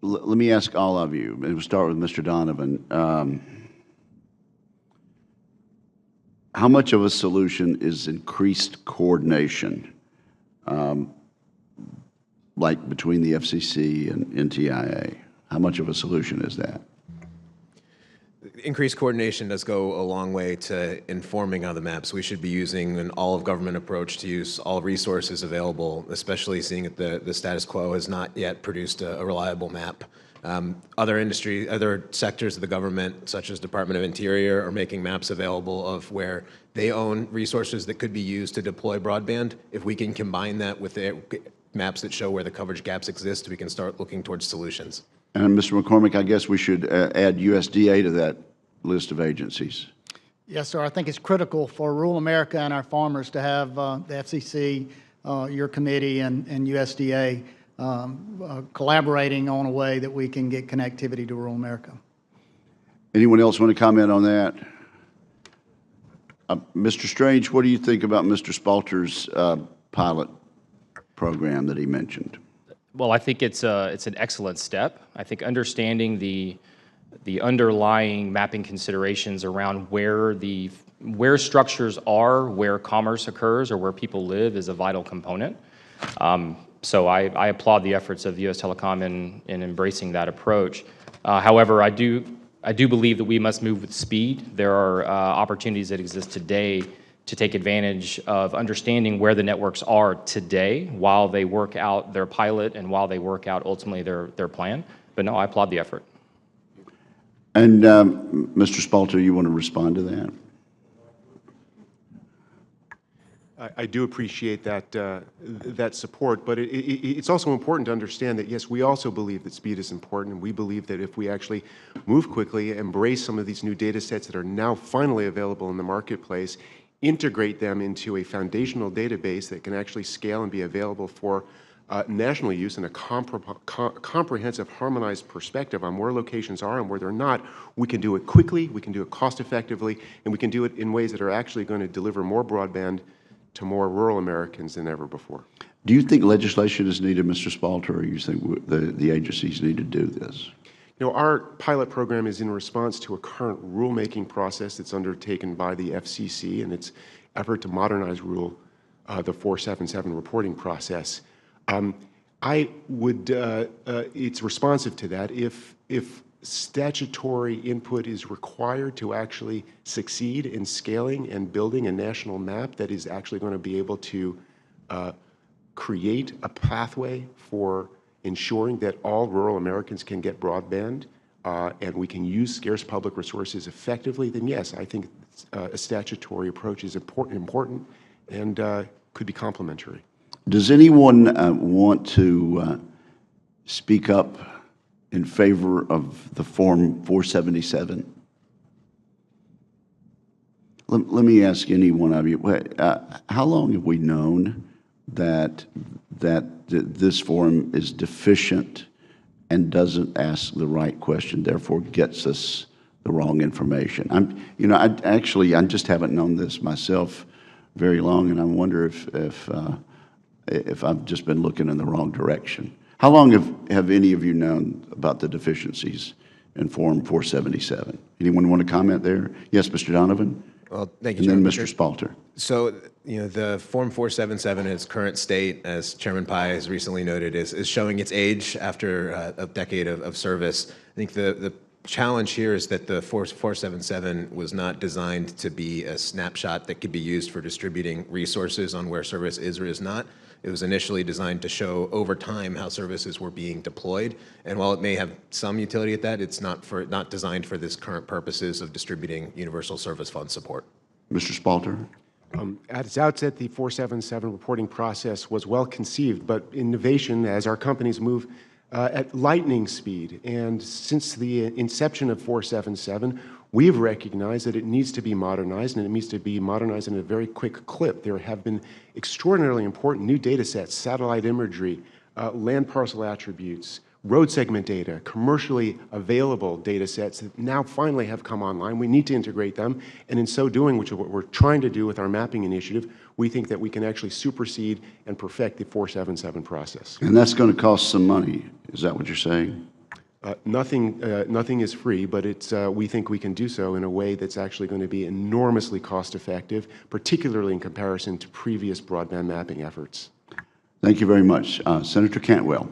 let me ask all of you, and we'll start with Mr. Donovan. How much of a solution is increased coordination, like between the FCC and NTIA? How much of a solution is that? Increased coordination does go a long way to informing on the maps. We should be using an all-of-government approach to use all resources available, especially seeing that the status quo has not yet produced a reliable map. Other sectors of the government, such as Department of Interior, are making maps available of where they own resources that could be used to deploy broadband. If we can combine that with the maps that show where the coverage gaps exist, we can start looking towards solutions. And Mr. McCormick, I guess we should add USDA to that list of agencies. Yes, sir. I think it's critical for rural America and our farmers to have the FCC, your committee, and USDA collaborating on a way that we can get connectivity to rural America. Anyone else want to comment on that? Mr. Strange, what do you think about Mr. Spalter's pilot program that he mentioned? Well, I think it's an excellent step. I think understanding the underlying mapping considerations around where structures are, where commerce occurs, or where people live is a vital component. So I applaud the efforts of U.S. Telecom in embracing that approach. However, I do believe that we must move with speed. There are opportunities that exist today to take advantage of understanding where the networks are today while they work out their pilot and while they work out ultimately their plan. But no, I applaud the effort. And Mr. Spalter, you want to respond to that? I do appreciate that support, but it's also important to understand that, yes, we also believe that speed is important, and we believe that if we actually move quickly, embrace some of these new data sets that are now finally available in the marketplace, integrate them into a foundational database that can actually scale and be available for national use in a comprehensive, harmonized perspective on where locations are and where they're not, we can do it quickly, we can do it cost-effectively, and we can do it in ways that are actually going to deliver more broadband to more rural Americans than ever before. Do you think legislation is needed, Mr. Spalter, or you think the agencies need to do this? You know, our pilot program is in response to a current rulemaking process that's undertaken by the FCC and its effort to modernize the 477 reporting process. It's responsive to that. If statutory input is required to actually succeed in scaling and building a national map that is actually going to be able to create a pathway for ensuring that all rural Americans can get broadband and we can use scarce public resources effectively, then yes, I think a statutory approach is important and could be complementary. Does anyone want to speak up in favor of the Form 477? Let me ask any one of you, how long have we known that this form is deficient and doesn't ask the right question, therefore gets us the wrong information? I just haven't known this myself very long, and I wonder if I've just been looking in the wrong direction. How long have any of you known about the deficiencies in Form 477? Anyone want to comment there? Yes, Mr. Donovan? Well, thank you, And then Chairman Mr. Spalter. So, the Form 477 in its current state, as Chairman Pai has recently noted, is showing its age after a decade of service. I think the challenge here is that the 477 was not designed to be a snapshot that could be used for distributing resources on where service is or is not. It was initially designed to show over time how services were being deployed, and while it may have some utility at that, it's not designed for this current purposes of distributing universal service fund support. Mr. Spalter? At its outset, the 477 reporting process was well conceived, but innovation, as our companies move at lightning speed, and since the inception of 477, we've recognized that it needs to be modernized, and it needs to be modernized in a very quick clip. There have been extraordinarily important new data sets, satellite imagery, land parcel attributes, road segment data, commercially available data sets that now finally have come online. We need to integrate them, and in so doing, which is what we're trying to do with our mapping initiative, we think that we can actually supersede and perfect the 477 process. And that's going to cost some money. Is that what you're saying? Nothing is free, but we think we can do so in a way that's actually going to be enormously cost-effective, particularly in comparison to previous broadband mapping efforts. Thank you very much. Senator Cantwell.